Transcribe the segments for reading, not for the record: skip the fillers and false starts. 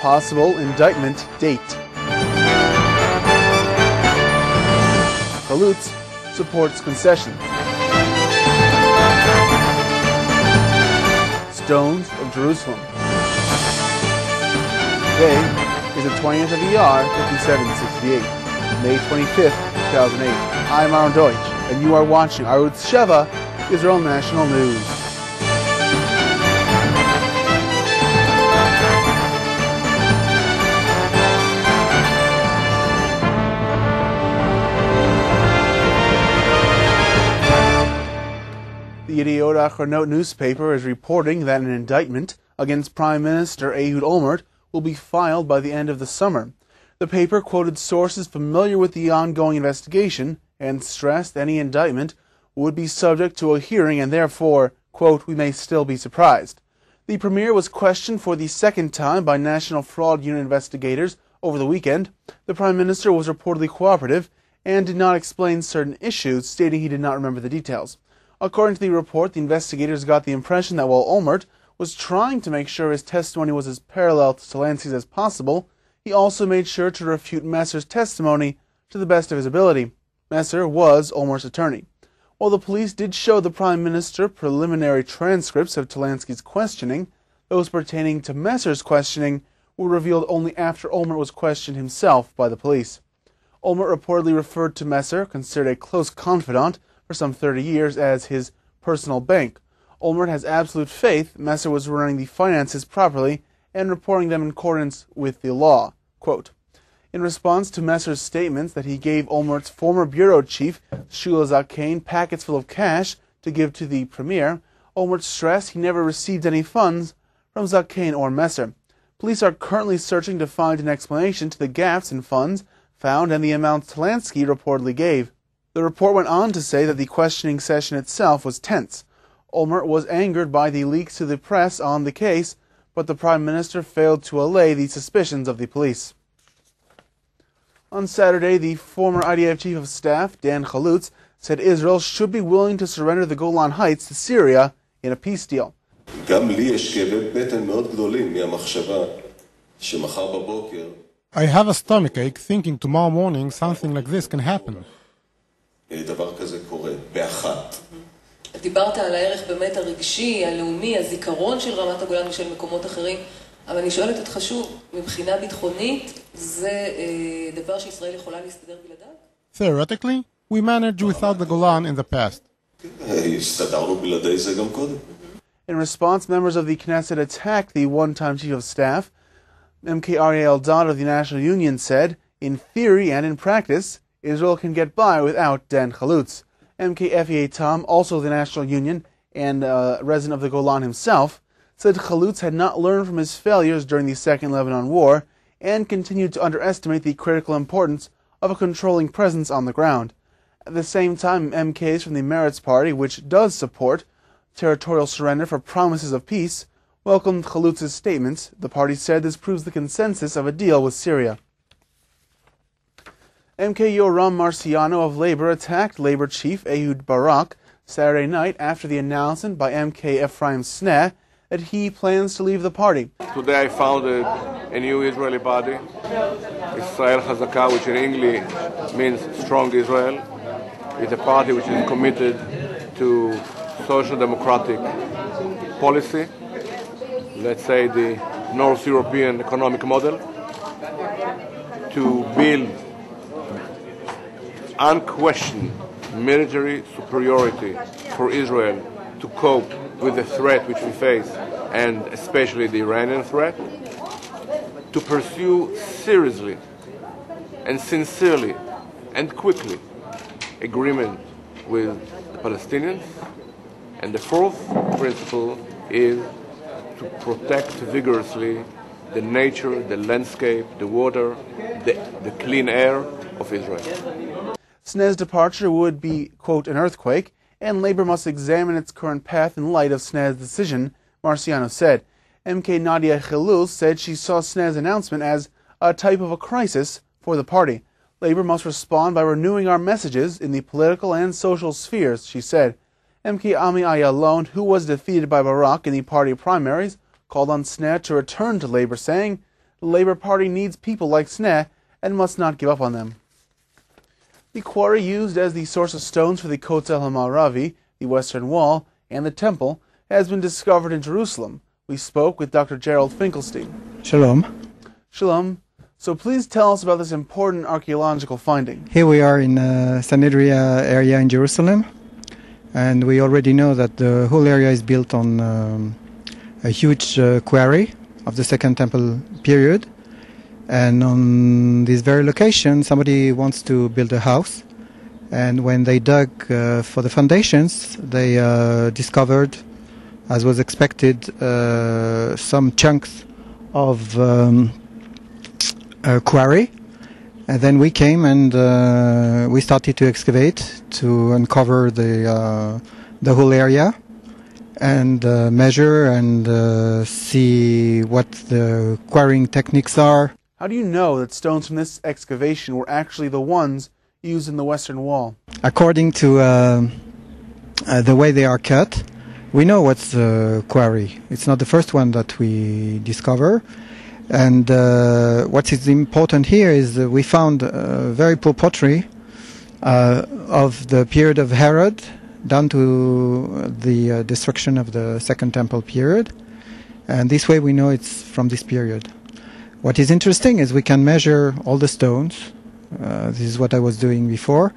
Possible indictment date. Chalutz supports concession. Stones of Jerusalem. Today is the 20th of ER 5768, May 25th, 2008. I'm Aaron Deutsch, and you are watching Arutz Sheva, Israel National News. The Yediot Achronot newspaper is reporting that an indictment against Prime Minister Ehud Olmert will be filed by the end of the summer. The paper quoted sources familiar with the ongoing investigation and stressed any indictment would be subject to a hearing and therefore, quote, we may still be surprised. The premier was questioned for the second time by National Fraud Unit investigators over the weekend. The Prime Minister was reportedly cooperative and did not explain certain issues, stating he did not remember the details. According to the report, the investigators got the impression that while Olmert was trying to make sure his testimony was as parallel to Talansky's as possible, he also made sure to refute Messer's testimony to the best of his ability. Messer was Olmert's attorney. While the police did show the Prime Minister preliminary transcripts of Talansky's questioning, those pertaining to Messer's questioning were revealed only after Olmert was questioned himself by the police. Olmert reportedly referred to Messer, considered a close confidant for some 30 years, as his personal bank. Olmert has absolute faith Messer was running the finances properly and reporting them in accordance with the law. Quote, in response to Messer's statements that he gave Olmert's former bureau chief, Shula Zakane, packets full of cash to give to the premier, Olmert stressed he never received any funds from Zakane or Messer. Police are currently searching to find an explanation to the gaps in funds found and the amounts Talansky reportedly gave. The report went on to say that the questioning session itself was tense. Olmert was angered by the leaks to the press on the case, but the Prime Minister failed to allay the suspicions of the police. On Saturday, the former IDF Chief of Staff, Dan Chalutz, said Israel should be willing to surrender the Golan Heights to Syria in a peace deal. I have a stomachache thinking tomorrow morning something like this can happen. דיברת על הערך באמת הרגשי, הלאומי, הזיכרון של רמת הגולן ושל מקומות אחרים, אבל אני שואלת אותך שוב, מבחינה ביטחונית, זה דבר שישראל יכולה להסתדר בלעדיו? Theoretically, we managed without the Golan in the past. הסתדרנו בלעדי זה גם קודם. In response, members of the Knesset attacked the one-time Chief of Staff. MK Ariel Eldad of the National Union said, in theory and in practice, Israel can get by without Dan Chalutz. MK Efie Tam, also of the National Union and resident of the Golan himself, said Chalutz had not learned from his failures during the Second Lebanon War and continued to underestimate the critical importance of a controlling presence on the ground. At the same time, MKs from the Meretz Party, which does support territorial surrender for promises of peace, welcomed Chalutz's statements. The party said this proves the consensus of a deal with Syria. MK Yoram Marciano of Labor attacked Labor Chief Ehud Barak Saturday night after the announcement by MK Ephraim Sneh that he plans to leave the party. Today I founded a new Israeli body, Israel Chazaka, which in English means Strong Israel. It's a party which is committed to social democratic policy, let's say the North European economic model, to build unquestioned military superiority for Israel to cope with the threat which we face, and especially the Iranian threat, to pursue seriously and sincerely and quickly agreement with the Palestinians. And the fourth principle is to protect vigorously the nature, the landscape, the water, the clean air of Israel. Sneh's departure would be, quote, an earthquake, and Labor must examine its current path in light of Sneh's decision, Marciano said. MK Nadia Chilul said she saw Sneh's announcement as a type of a crisis for the party. Labor must respond by renewing our messages in the political and social spheres, she said. MK Ami Ayalon, who was defeated by Barak in the party primaries, called on Sneh to return to Labor, saying, The Labour Party needs people like Sneh and must not give up on them. The quarry used as the source of stones for the Kotel HaMaravi, the Western Wall, and the Temple has been discovered in Jerusalem. We spoke with Dr. Gerald Finkelstein. Shalom. Shalom. So please tell us about this important archaeological finding. Here we are in Sanhedria area in Jerusalem, and we already know that the whole area is built on a huge quarry of the Second Temple period. And on this very location, somebody wants to build a house. And when they dug for the foundations, they discovered, as was expected, some chunks of quarry. And then we came and we started to excavate to uncover the whole area and measure and see what the quarrying techniques are. How do you know that stones from this excavation were actually the ones used in the Western Wall? According to the way they are cut, we know what's the quarry. It's not the first one that we discover. And what is important here is that we found very poor pottery of the period of Herod down to the destruction of the Second Temple period. And this way we know it's from this period. What is interesting is we can measure all the stones. This is what I was doing before,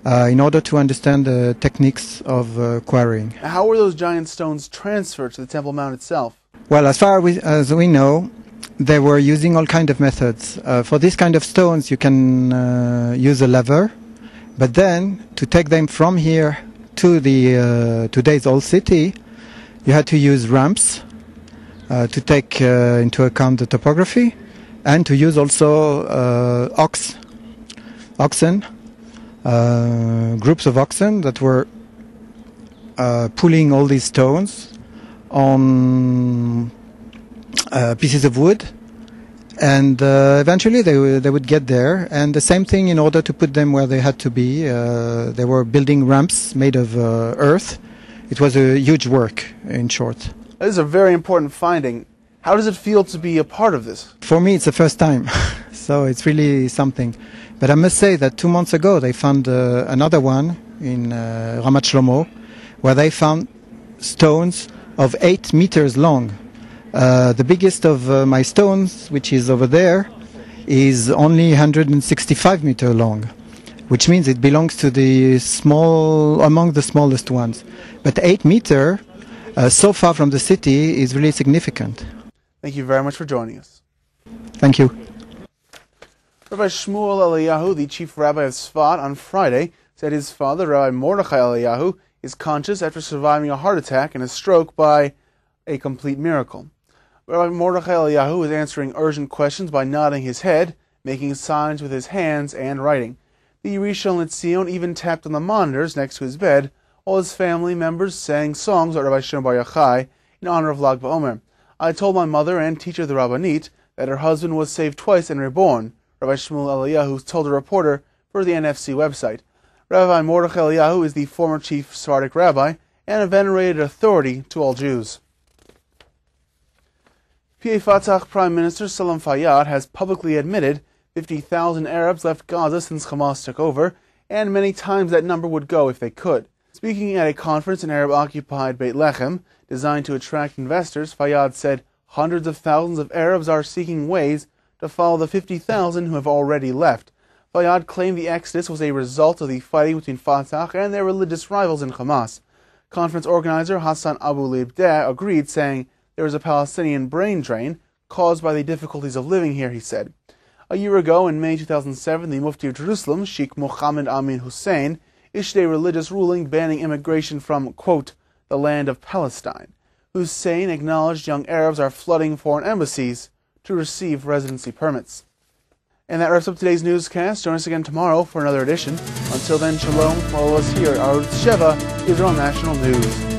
in order to understand the techniques of quarrying. How were those giant stones transferred to the Temple Mount itself? Well, as far as we know, they were using all kinds of methods. For this kind of stones, you can use a lever, but then to take them from here to the today's old city, you had to use ramps to take into account the topography, and to use also oxen, groups of oxen that were pulling all these stones on pieces of wood, and eventually they would get there. And the same thing, in order to put them where they had to be, they were building ramps made of earth. It was a huge work, in short. This is a very important finding. How does it feel to be a part of this? For me, it's the first time, so it's really something. But I must say that 2 months ago they found another one in Ramat Shlomo, where they found stones of 8 meters long. The biggest of my stones, which is over there, is only 165 meters long, which means it belongs to the among the smallest ones. But 8 meters, so far from the city, is really significant. Thank you very much for joining us. Thank you. Rabbi Shmuel Eliyahu, the chief rabbi of Tzfat, on Friday said his father, Rabbi Mordechai Eliyahu, is conscious after surviving a heart attack and a stroke by a complete miracle. Rabbi Mordechai Eliyahu is answering urgent questions by nodding his head, making signs with his hands, and writing. The Rishon LeZion even tapped on the monitors next to his bed, while his family members sang songs at Rabbi Shimon Bar Yochai in honor of Lag BaOmer. I told my mother and teacher, the Rabbanit, that her husband was saved twice and reborn, Rabbi Shmuel Eliyahu told a reporter for the NFC website. Rabbi Mordechai Eliyahu is the former chief Sephardic rabbi and a venerated authority to all Jews. PA Fatah Prime Minister Salam Fayyad has publicly admitted 50,000 Arabs left Gaza since Hamas took over, and many times that number would go if they could. Speaking at a conference in Arab-occupied Beit Lechem, designed to attract investors, Fayyad said hundreds of thousands of Arabs are seeking ways to follow the 50,000 who have already left. Fayyad claimed the exodus was a result of the fighting between Fatah and their religious rivals in Hamas. Conference organizer Hassan Abu Libdeh agreed, saying there was a Palestinian brain drain caused by the difficulties of living here, he said. A year ago, in May 2007, the Mufti of Jerusalem, Sheikh Mohammed Amin Hussein, issued a religious ruling banning immigration from, quote, the land of Palestine. Hussein acknowledged young Arabs are flooding foreign embassies to receive residency permits. And that wraps up today's newscast. Join us again tomorrow for another edition. Until then, shalom from all of us here at Arutz Sheva, Israel National News.